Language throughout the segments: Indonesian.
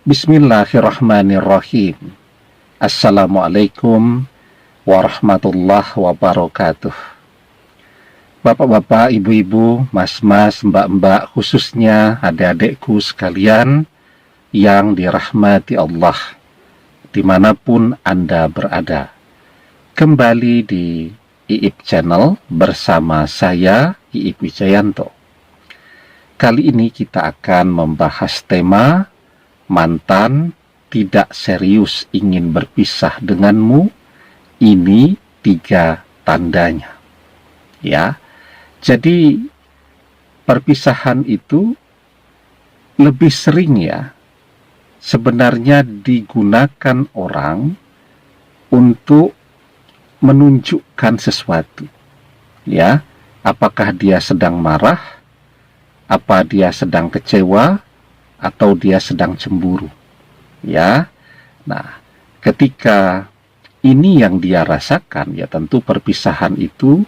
Bismillahirrahmanirrahim. Assalamualaikum warahmatullahi wabarakatuh. Bapak-bapak, ibu-ibu, mas-mas, mbak-mbak, khususnya adik-adikku sekalian yang dirahmati Allah, dimanapun Anda berada. Kembali di IIP Channel bersama saya, IIP Wijayanto. Kali ini kita akan membahas tema mantan tidak serius ingin berpisah denganmu. Ini 3 tandanya. Ya. Jadi perpisahan itu lebih sering sebenarnya digunakan orang untuk menunjukkan sesuatu. Ya, apakah dia sedang marah, apa dia sedang kecewa, atau dia sedang cemburu. Ya. Nah, ketika ini yang dia rasakan, ya tentu perpisahan itu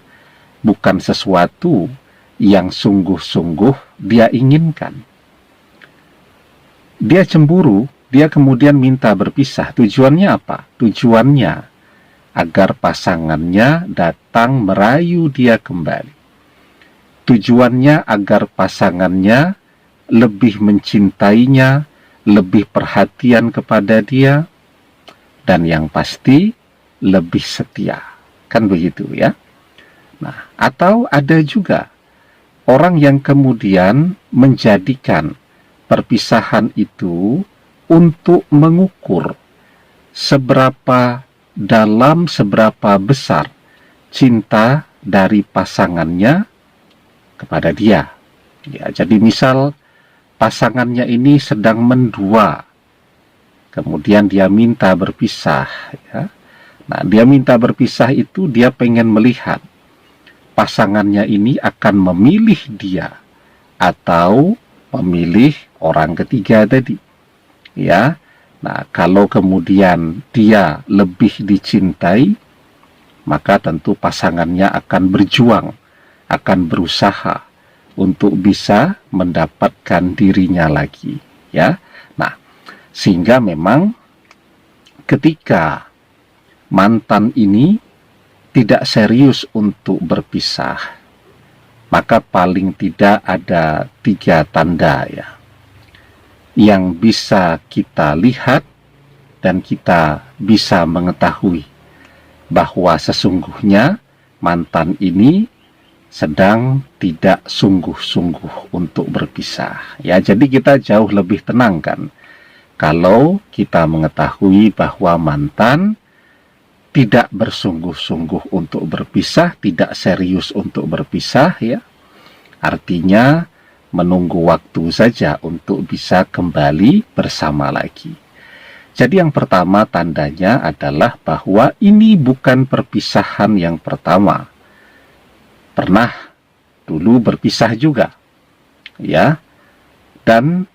bukan sesuatu yang sungguh-sungguh dia inginkan. Dia cemburu, dia kemudian minta berpisah. Tujuannya apa? Tujuannya agar pasangannya datang merayu dia kembali. Tujuannya agar pasangannya lebih mencintainya, lebih perhatian kepada dia, dan yang pasti lebih setia. Kan begitu ya? Nah, atau ada juga orang yang kemudian menjadikan perpisahan itu untuk mengukur seberapa dalam, seberapa besar cinta dari pasangannya kepada dia. Ya, jadi misal pasangannya ini sedang mendua, kemudian dia minta berpisah. Ya. Nah, dia minta berpisah itu dia pengen melihat pasangannya ini akan memilih dia atau memilih orang ketiga tadi. Ya. Nah, kalau kemudian dia lebih dicintai, maka tentu pasangannya akan berjuang, akan berusaha untuk bisa mendapatkan dirinya lagi, ya. Nah, sehingga memang ketika mantan ini tidak serius untuk berpisah, maka paling tidak ada 3 tanda yang bisa kita lihat dan kita bisa mengetahui bahwa sesungguhnya mantan ini sedang tidak sungguh-sungguh untuk berpisah. Ya, jadi kita jauh lebih tenang kan kalau kita mengetahui bahwa mantan tidak bersungguh-sungguh untuk berpisah, tidak serius untuk berpisah, ya. Artinya menunggu waktu saja untuk bisa kembali bersama lagi. Jadi yang pertama tandanya adalah bahwa ini bukan perpisahan yang pertama. Pernah dulu berpisah juga, ya, dan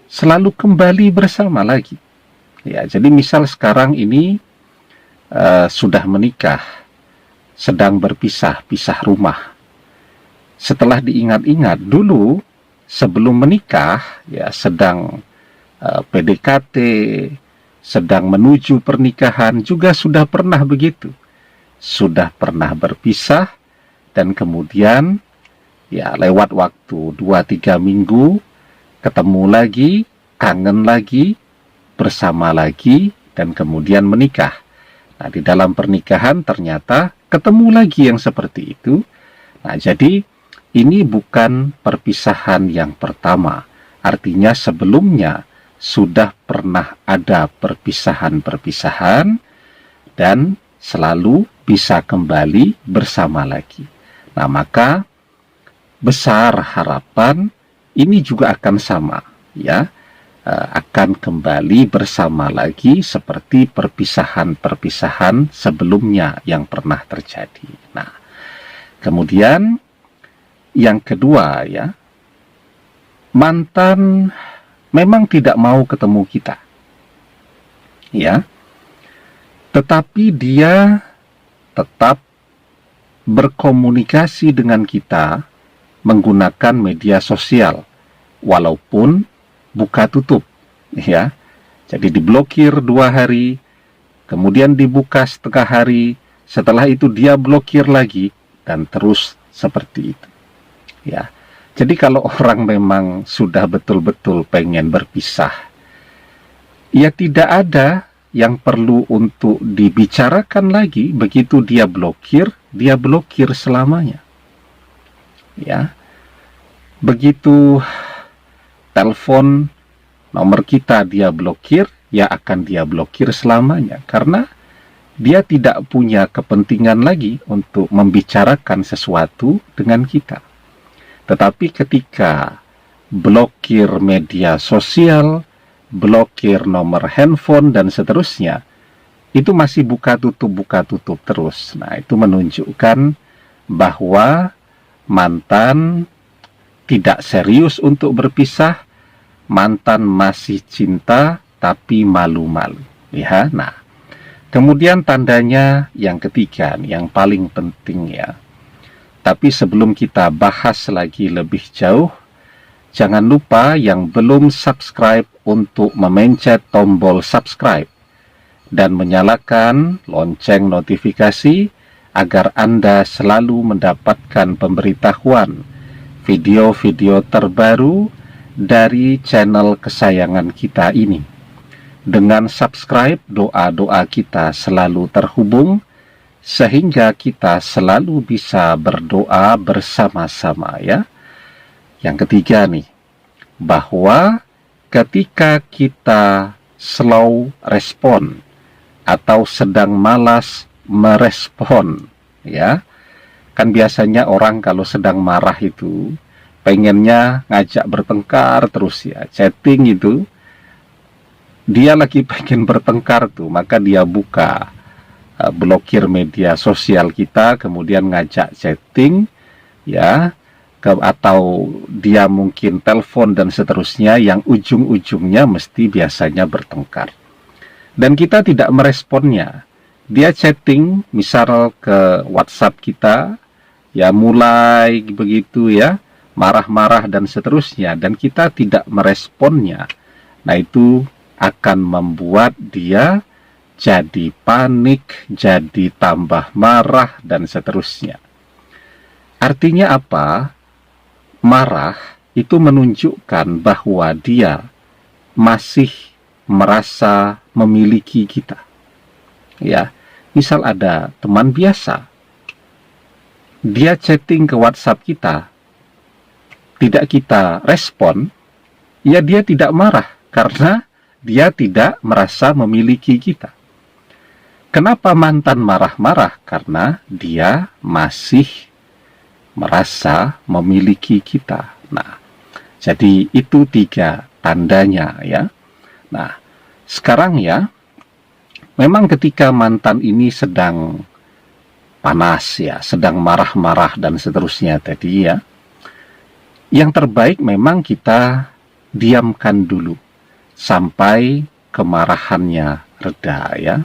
selalu kembali bersama lagi. Ya, jadi misal sekarang ini sudah menikah, sedang berpisah, pisah rumah. Setelah diingat-ingat, dulu sebelum menikah, ya sedang PDKT, sedang menuju pernikahan, juga sudah pernah begitu. Sudah pernah berpisah, dan kemudian ya lewat waktu 2-3 minggu, ketemu lagi, kangen lagi, bersama lagi, dan kemudian menikah. Nah, di dalam pernikahan ternyata ketemu lagi yang seperti itu. Nah, jadi ini bukan perpisahan yang pertama. Artinya sebelumnya sudah pernah ada perpisahan-perpisahan dan selalu bisa kembali bersama lagi. Nah, maka besar harapan ini juga akan sama, ya. Akan kembali bersama lagi seperti perpisahan-perpisahan sebelumnya yang pernah terjadi. Nah, kemudian yang kedua, ya, mantan memang tidak mau ketemu kita, ya, tetapi dia tetap berkomunikasi dengan kita menggunakan media sosial, walaupun buka tutup, ya. Jadi diblokir 2 hari, kemudian dibuka setengah hari, setelah itu dia blokir lagi, dan terus seperti itu, ya. Jadi kalau orang memang sudah betul-betul pengen berpisah, ya tidak ada yang perlu untuk dibicarakan lagi. Begitu dia blokir selamanya, ya. Begitu telepon nomor kita dia blokir, ya akan dia blokir selamanya, karena dia tidak punya kepentingan lagi untuk membicarakan sesuatu dengan kita. Tetapi ketika blokir media sosial, blokir nomor handphone, dan seterusnya, itu masih buka tutup terus. Nah, itu menunjukkan bahwa mantan tidak serius untuk berpisah, mantan masih cinta tapi malu-malu, ya. Nah, kemudian tandanya yang ketiga, yang paling penting, ya. Tapi sebelum kita bahas lagi lebih jauh, jangan lupa yang belum subscribe untuk memencet tombol subscribe dan menyalakan lonceng notifikasi agar Anda selalu mendapatkan pemberitahuan video-video terbaru dari channel kesayangan kita ini. Dengan subscribe, doa-doa kita selalu terhubung, sehingga kita selalu bisa berdoa bersama-sama, ya. Yang ketiga nih, bahwa ketika kita slow respon atau sedang malas merespon, ya, kan biasanya orang kalau sedang marah itu pengennya ngajak bertengkar terus, ya. Chatting itu, dia lagi pengen bertengkar tuh, maka dia buka blokir media sosial kita, kemudian ngajak chatting, ya, atau dia mungkin telepon dan seterusnya, yang ujung-ujungnya mesti biasanya bertengkar. Dan kita tidak meresponnya. Dia chatting, misal ke WhatsApp kita, ya mulai begitu, ya, marah-marah dan seterusnya, dan kita tidak meresponnya. Nah, itu akan membuat dia jadi panik, jadi tambah marah, dan seterusnya. Artinya apa? Marah itu menunjukkan bahwa dia masih merasa memiliki kita. Ya, misal ada teman biasa, dia chatting ke WhatsApp kita, tidak kita respon, ya dia tidak marah karena dia tidak merasa memiliki kita. Kenapa mantan marah-marah? Karena dia masih merasa memiliki kita. Nah, jadi itu 3 tandanya, ya. Nah, sekarang, ya, memang ketika mantan ini sedang panas, ya, sedang marah-marah dan seterusnya tadi, ya, yang terbaik memang kita diamkan dulu sampai kemarahannya reda, ya.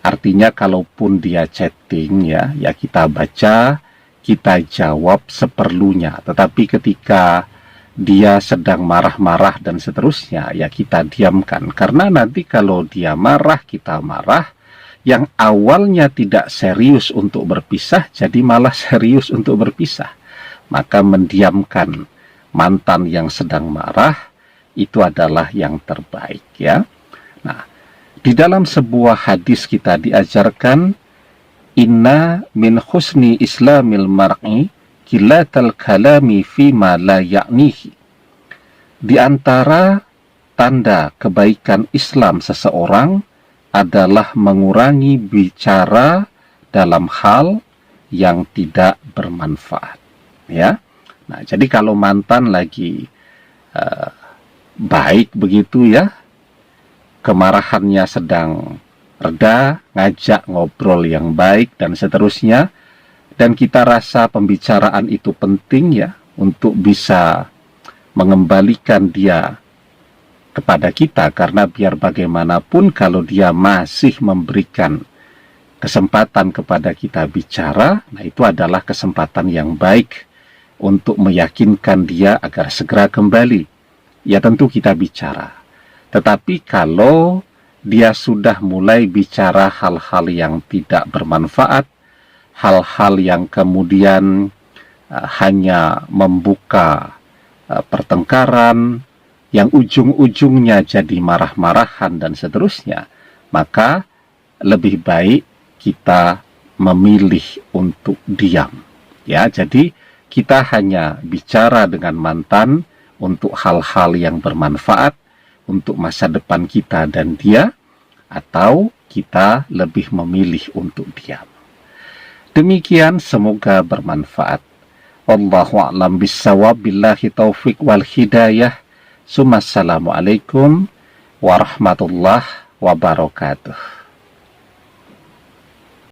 Artinya kalaupun dia chatting, ya kita baca, kita jawab seperlunya. Tetapi ketika dia sedang marah-marah dan seterusnya, ya kita diamkan. Karena nanti kalau dia marah, kita marah, yang awalnya tidak serius untuk berpisah, jadi malah serius untuk berpisah. Maka mendiamkan mantan yang sedang marah, itu adalah yang terbaik, ya. Nah, di dalam sebuah hadis kita diajarkan, inna min husni islamil mar'i kilatal kalami fima la ya'nihi. Di antara tanda kebaikan Islam seseorang adalah mengurangi bicara dalam hal yang tidak bermanfaat, ya. Nah, jadi kalau mantan lagi baik begitu, ya, kemarahannya sedang reda, ngajak ngobrol yang baik dan seterusnya, dan kita rasa pembicaraan itu penting, ya, untuk bisa mengembalikan dia kepada kita, karena biar bagaimanapun kalau dia masih memberikan kesempatan kepada kita bicara, nah itu adalah kesempatan yang baik untuk meyakinkan dia agar segera kembali. Ya tentu kita bicara. Tetapi kalau dia sudah mulai bicara hal-hal yang tidak bermanfaat, hal-hal yang kemudian hanya membuka pertengkaran, yang ujung-ujungnya jadi marah-marahan dan seterusnya, maka lebih baik kita memilih untuk diam. Ya, jadi kita hanya bicara dengan mantan untuk hal-hal yang bermanfaat untuk masa depan kita dan dia, atau kita lebih memilih untuk diam. Demikian, semoga bermanfaat. Wallahu a'lam bissawab, billahi taufik wal hidayah. Assalamualaikum warahmatullahi wabarakatuh.